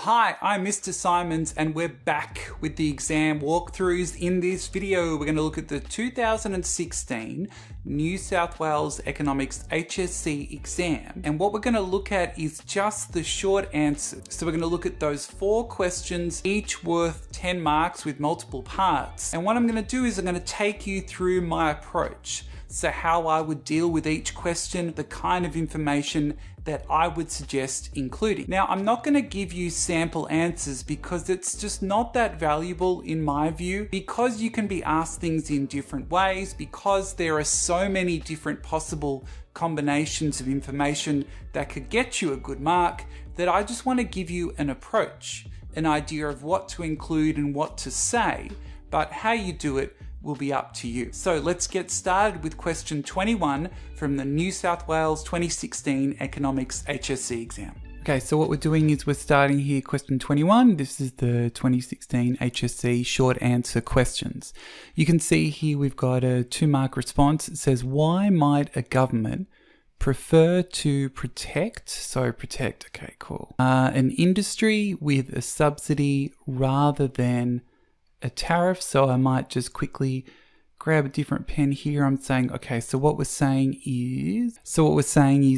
Hi, I'm Mr. Simons and we're back with the exam walkthroughs. In this video, we're going to look at the 2016 New South Wales Economics HSC exam. And what we're going to look at is just the short answers. So we're going to look at those 4 questions, each worth 10 marks with multiple parts. And what I'm going to do is I'm going to take you through my approach. So how I would deal with each question, the kind of information that I would suggest including. Now, I'm not going to give you sample answers because it's just not that valuable in my view, because you can be asked things in different ways, because there are so many different possible combinations of information that could get you a good mark, that I just want to give you an approach, an idea of what to include and what to say, but how you do it will be up to you. So let's get started with question 21 from the New South Wales 2016 Economics HSC exam. Okay, so what we're doing is we're starting here question 21. This is the 2016 HSC short answer questions. You can see here we've got a 2-mark response. It says, why might a government prefer to protect, okay, cool, an industry with a subsidy rather than a tariff? So I might just quickly grab a different pen here. I'm saying, okay, so what we're saying is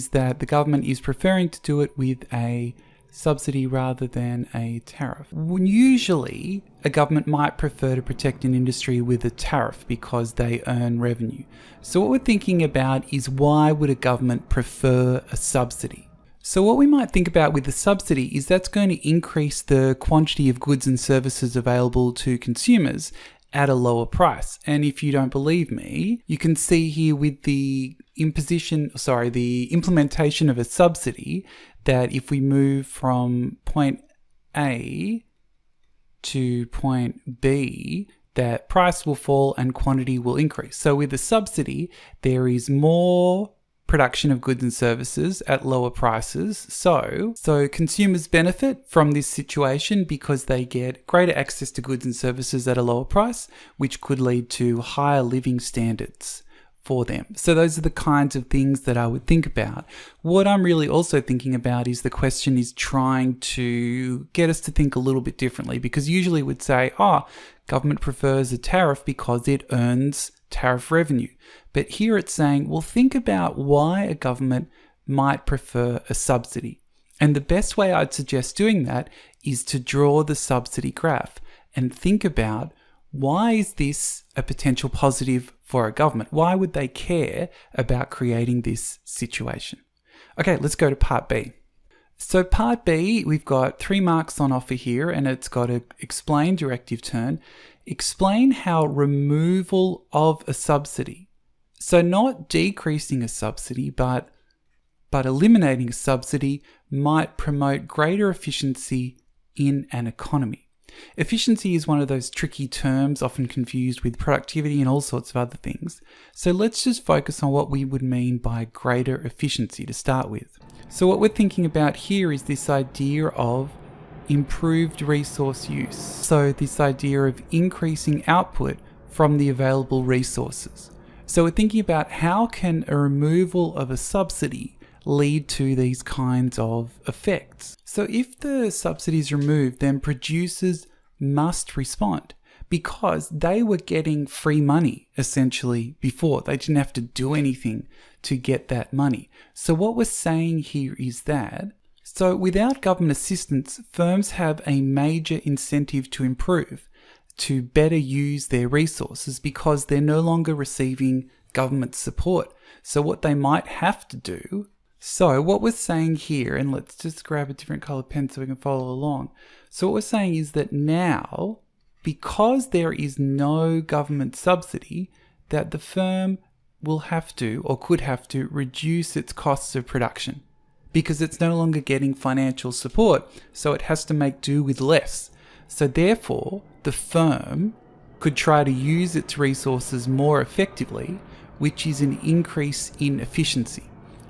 that the government is preferring to do it with a subsidy rather than a tariff. Usually, a government might prefer to protect an industry with a tariff because they earn revenue. So what we're thinking about is, why would a government prefer a subsidy? So what we might think about with the subsidy is that's going to increase the quantity of goods and services available to consumers at a lower price. And if you don't believe me, you can see here with the implementation of a subsidy, that if we move from point A to point B, that price will fall and quantity will increase. So with a subsidy, there is more production of goods and services at lower prices. So consumers benefit from this situation because they get greater access to goods and services at a lower price, which could lead to higher living standards for them. So those are the kinds of things that I would think about. What I'm really also thinking about is the question is trying to get us to think a little bit differently, because usually we'd say, government prefers a tariff because it earns tariff revenue. But here it's saying, well, think about why a government might prefer a subsidy. And the best way I'd suggest doing that is to draw the subsidy graph and think about, why is this a potential positive for a government? Why would they care about creating this situation? Okay, let's go to part B. So part B, we've got 3 marks on offer here, and it's got to explain directive turn. Explain how removal of a subsidy, so not decreasing a subsidy, but eliminating a subsidy, might promote greater efficiency in an economy. Efficiency is one of those tricky terms, often confused with productivity and all sorts of other things. So let's just focus on what we would mean by greater efficiency to start with. So what we're thinking about here is this idea of improved resource use. So this idea of increasing output from the available resources. So we're thinking about, how can a removal of a subsidy lead to these kinds of effects? So if the subsidy is removed, then producers must respond, because they were getting free money essentially before. They didn't have to do anything to get that money. So what we're saying here is that, so without government assistance, firms have a major incentive to improve, to better use their resources, because they're no longer receiving government support. So what they might have to do, so what we're saying here, and let's just grab a different color pen so we can follow along. So what we're saying is that now, because there is no government subsidy, that the firm will have to, or could have to, reduce its costs of production, because it's no longer getting financial support, so it has to make do with less. So therefore, the firm could try to use its resources more effectively, which is an increase in efficiency.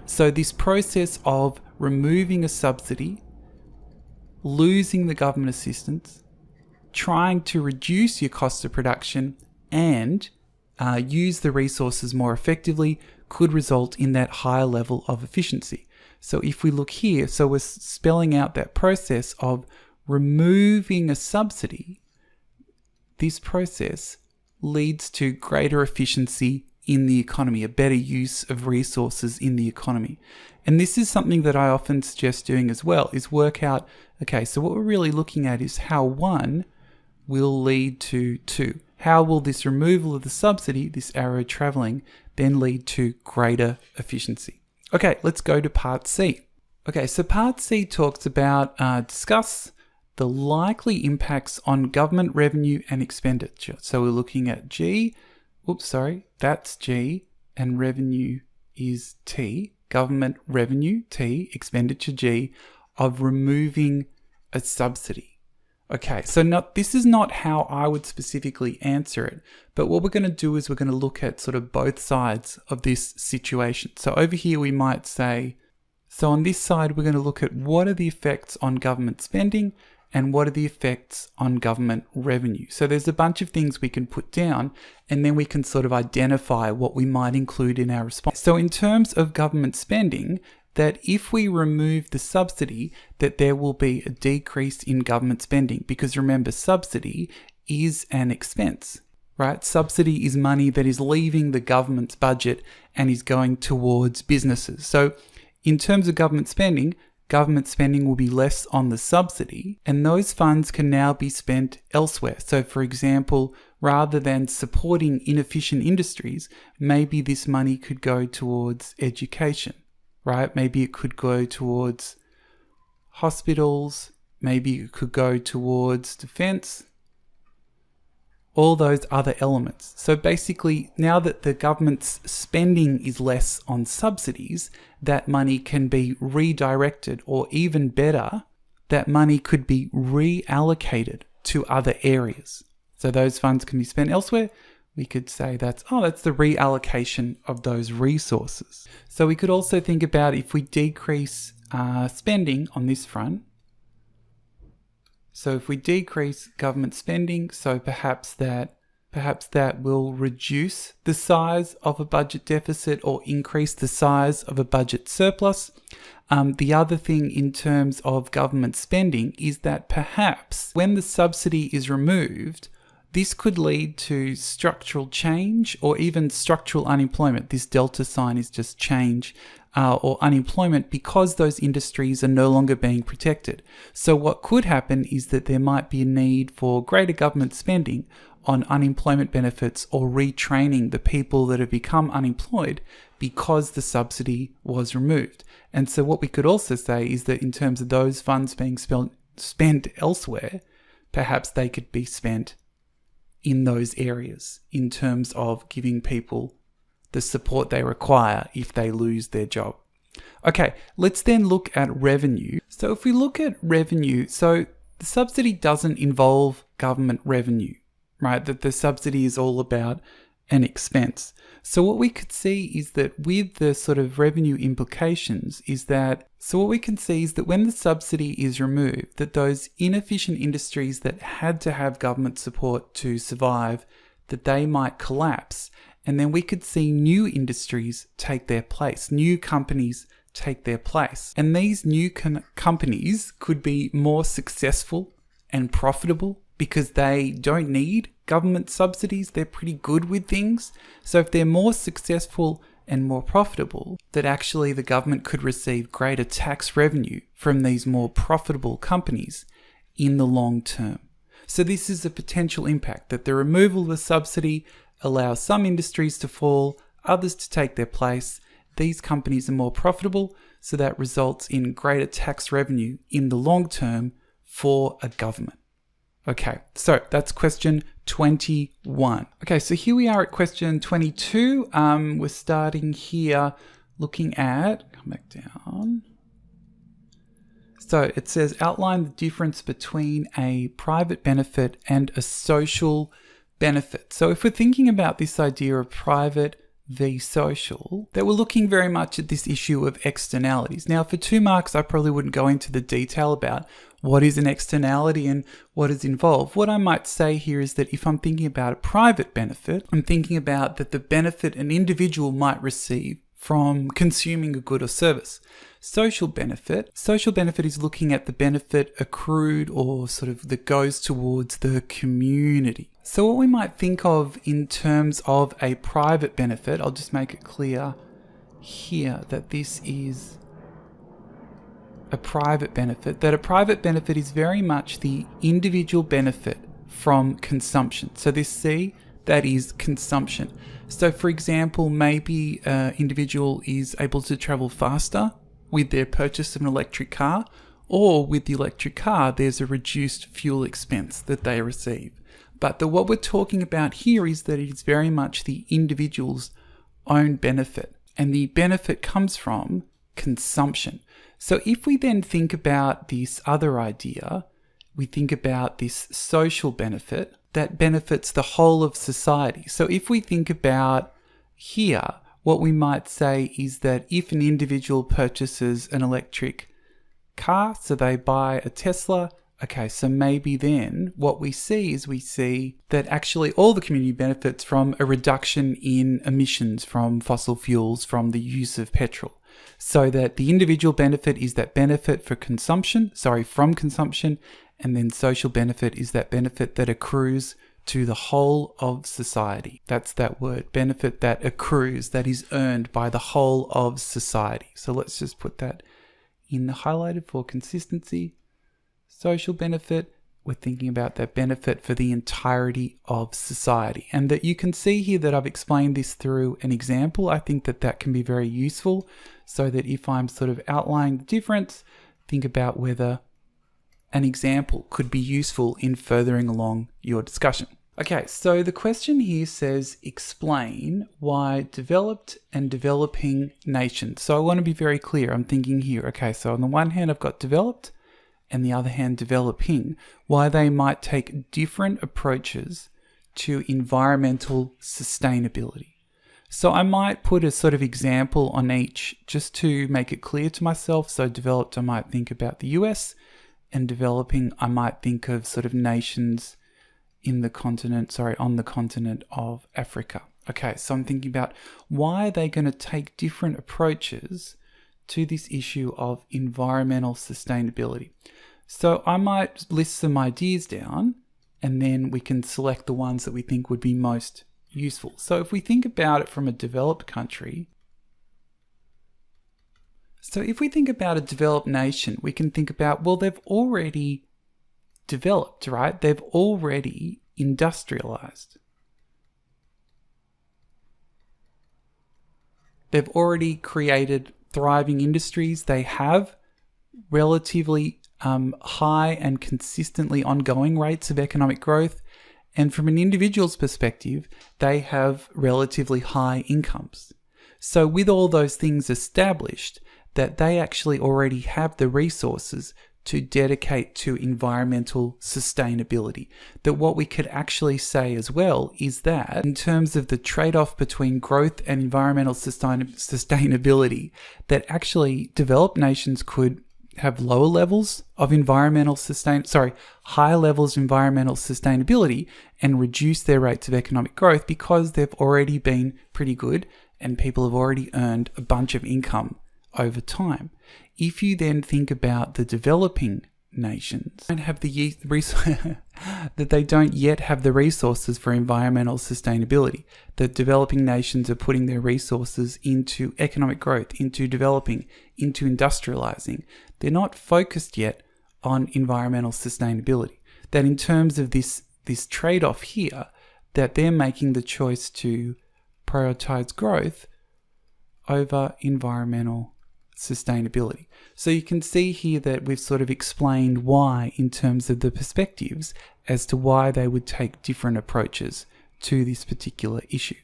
So this process of removing a subsidy, losing the government assistance, trying to reduce your cost of production and use the resources more effectively could result in that higher level of efficiency. So if we look here, so we're spelling out that process of removing a subsidy, this process leads to greater efficiency in the economy, a better use of resources in the economy. And this is something that I often suggest doing as well, is work out, okay, so what we're really looking at is how 1 will lead to 2. How will this removal of the subsidy, this arrow traveling, then lead to greater efficiency? Okay, let's go to part C. Okay, so part C talks about, discuss the likely impacts on government revenue and expenditure. So we're looking at G, that's G, and revenue is T, government revenue, T, expenditure G, of removing a subsidy. Okay, so this is not how I would specifically answer it, but what we're going to do is we're going to look at sort of both sides of this situation. So over here we might say, so on this side we're going to look at what are the effects on government spending and what are the effects on government revenue. So there's a bunch of things we can put down, and then we can sort of identify what we might include in our response. So in terms of government spending, that if we remove the subsidy, that there will be a decrease in government spending, because remember, subsidy is an expense, right? Subsidy is money that is leaving the government's budget and is going towards businesses. So in terms of government spending will be less on the subsidy, and those funds can now be spent elsewhere. So for example, rather than supporting inefficient industries, maybe this money could go towards education, right? Maybe it could go towards hospitals, maybe it could go towards defense, all those other elements. So basically, now that the government's spending is less on subsidies, that money can be redirected, or even better, that money could be reallocated to other areas. So those funds can be spent elsewhere. We could say that's the reallocation of those resources. So we could also think about if we decrease spending on this front. So if we decrease government spending, so perhaps that will reduce the size of a budget deficit or increase the size of a budget surplus. The other thing in terms of government spending is that perhaps when the subsidy is removed, this could lead to structural change or even structural unemployment. This delta sign is just change or unemployment, because those industries are no longer being protected. So what could happen is that there might be a need for greater government spending on unemployment benefits or retraining the people that have become unemployed because the subsidy was removed. And so what we could also say is that in terms of those funds being spent elsewhere, perhaps they could be spent in those areas in terms of giving people the support they require if they lose their job. Okay, let's then look at revenue. So if we look at revenue, so the subsidy doesn't involve government revenue, right? That the subsidy is all about an expense. So what we could see is that with the sort of revenue implications is that, so what we can see is that when the subsidy is removed, that those inefficient industries that had to have government support to survive, that they might collapse. And then we could see new industries take their place, new companies take their place. And these new companies could be more successful and profitable because they don't need government subsidies. They're pretty good with things. So if they're more successful and more profitable, that actually the government could receive greater tax revenue from these more profitable companies in the long term. So this is a potential impact, that the removal of a subsidy allows some industries to fall, others to take their place. These companies are more profitable, so that results in greater tax revenue in the long term for a government. Okay, so that's question 21. Okay, so here we are at question 22. We're starting here looking at, come back down. So it says outline the difference between a private benefit and a social benefit. So if we're thinking about this idea of private v social, that we're looking very much at this issue of externalities. Now for 2 marks, I probably wouldn't go into the detail about what is an externality and what is involved. What I might say here is that if I'm thinking about a private benefit, I'm thinking about that the benefit an individual might receive from consuming a good or service. Social benefit is looking at the benefit accrued or sort of that goes towards the community. So what we might think of in terms of a private benefit, I'll just make it clear here that this is a private benefit, that a private benefit is very much the individual benefit from consumption. So this C, that is consumption. So for example, maybe an individual is able to travel faster with their purchase of an electric car, or with the electric car, there's a reduced fuel expense that they receive. But what we're talking about here is that it is very much the individual's own benefit, and the benefit comes from consumption. So if we then think about this other idea, we think about this social benefit that benefits the whole of society. So if we think about here, what we might say is that if an individual purchases an electric car, so they buy a Tesla, okay, so maybe then what we see is that actually all the community benefits from a reduction in emissions from fossil fuels, from the use of petrol. So that the individual benefit is that benefit from consumption, and then social benefit is that benefit that accrues to the whole of society. That's that word, benefit that accrues, that is earned by the whole of society. So let's just put that in the highlighted for consistency. Social benefit, we're thinking about that benefit for the entirety of society. And that you can see here that I've explained this through an example. I think that can be very useful, so that if I'm sort of outlining the difference, think about whether an example could be useful in furthering along your discussion. Okay, so the question here says, explain why developed and developing nations. So I want to be very clear. I'm thinking here, okay, so on the one hand, I've got developed, and the other hand, developing, why they might take different approaches to environmental sustainability. So I might put a sort of example on each just to make it clear to myself. So developed, I might think about the US, and developing, I might think of sort of nations on the continent of Africa. Okay, so I'm thinking about why are they going to take different approaches to this issue of environmental sustainability. So I might list some ideas down, and then we can select the ones that we think would be most useful. So if we think about it from a developed country, so if we think about a developed nation, we can think about, well, they've already developed, right? They've already industrialized. They've already created thriving industries. They have relatively high and consistently ongoing rates of economic growth. And from an individual's perspective, they have relatively high incomes. So with all those things established, that they actually already have the resources to dedicate to environmental sustainability. That what we could actually say as well is that in terms of the trade-off between growth and environmental sustainability, that actually developed nations could have higher levels of environmental sustainability and reduce their rates of economic growth because they've already been pretty good and people have already earned a bunch of income over time. If you then think about the developing nations, don't have that they don't yet have the resources for environmental sustainability. The developing nations are putting their resources into economic growth, into developing, into industrializing. They're not focused yet on environmental sustainability. That in terms of this trade-off here, that they're making the choice to prioritize growth over environmental sustainability. So you can see here that we've sort of explained why in terms of the perspectives as to why they would take different approaches to this particular issue.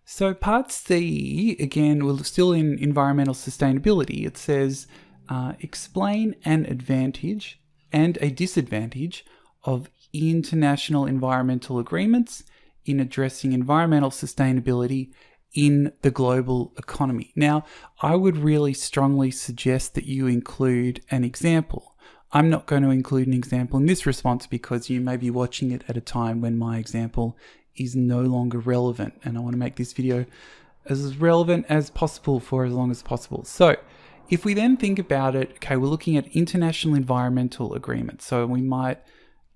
So part C, again, we're still in environmental sustainability. It says, explain an advantage and a disadvantage of international environmental agreements in addressing environmental sustainability in the global economy. Now, I would really strongly suggest that you include an example. I'm not going to include an example in this response because you may be watching it at a time when my example is no longer relevant, and I want to make this video as relevant as possible for as long as possible. So if we then think about it, okay, we're looking at international environmental agreements. So we might,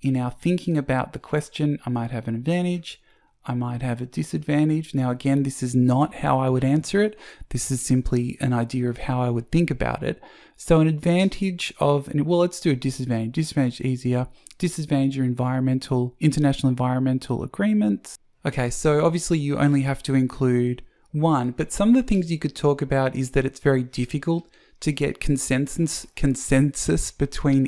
in our thinking about the question, I might have an advantage, I might have a disadvantage. Now, again, this is not how I would answer it. This is simply an idea of how I would think about it. So an advantage of, well, let's do a disadvantage. Disadvantage easier. Disadvantage are international environmental agreements. Okay, so obviously you only have to include one, but some of the things you could talk about is that it's very difficult to get consensus between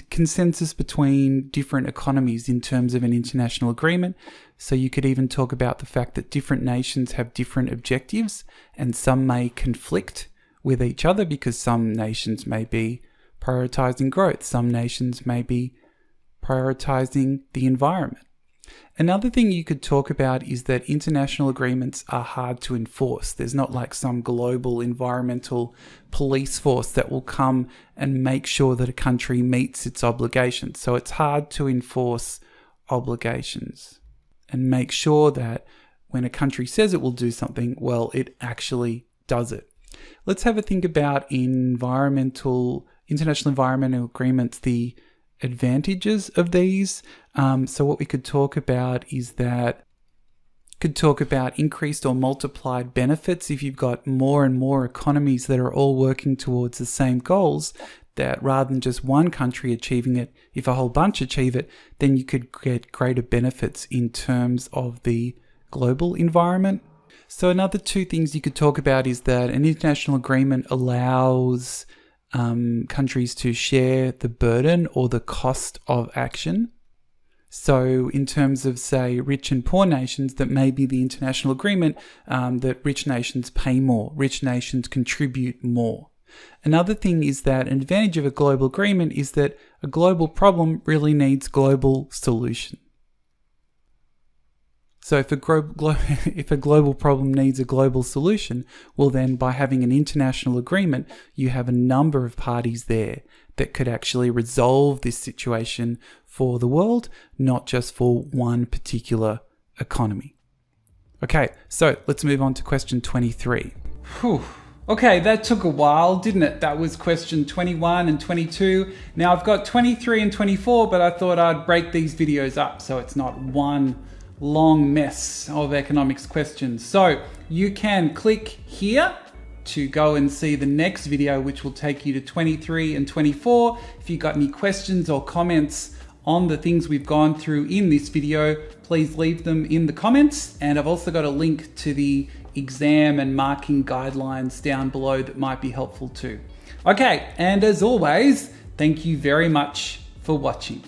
consensus between different economies in terms of an international agreement. So you could even talk about the fact that different nations have different objectives and some may conflict with each other because some nations may be prioritizing growth, some nations may be prioritizing the environment. Another thing you could talk about is that international agreements are hard to enforce. There's not like some global environmental police force that will come and make sure that a country meets its obligations. So it's hard to enforce obligations and make sure that when a country says it will do something, well, it actually does it. Let's have a think about international environmental agreements, the advantages of these. So what we could talk about is that increased or multiplied benefits. If you've got more and more economies that are all working towards the same goals, that rather than just one country achieving it, if a whole bunch achieve it, then you could get greater benefits in terms of the global environment. So another two things you could talk about is that an international agreement allows countries to share the burden or the cost of action. So in terms of, say, rich and poor nations, that may be the international agreement that rich nations pay more, rich nations contribute more. Another thing is that an advantage of a global agreement is that a global problem really needs global solution. So if a global problem needs a global solution, well then by having an international agreement, you have a number of parties there that could actually resolve this situation for the world, not just for one particular economy. Okay, so let's move on to question 23. Whew. Okay, that took a while, didn't it? That was question 21 and 22. Now I've got 23 and 24, but I thought I'd break these videos up so it's not one long mess of economics questions. So you can click here to go and see the next video, which will take you to 23 and 24. If you've got any questions or comments on the things we've gone through in this video, please leave them in the comments. And I've also got a link to the exam and marking guidelines down below that might be helpful too. Okay, and as always, thank you very much for watching.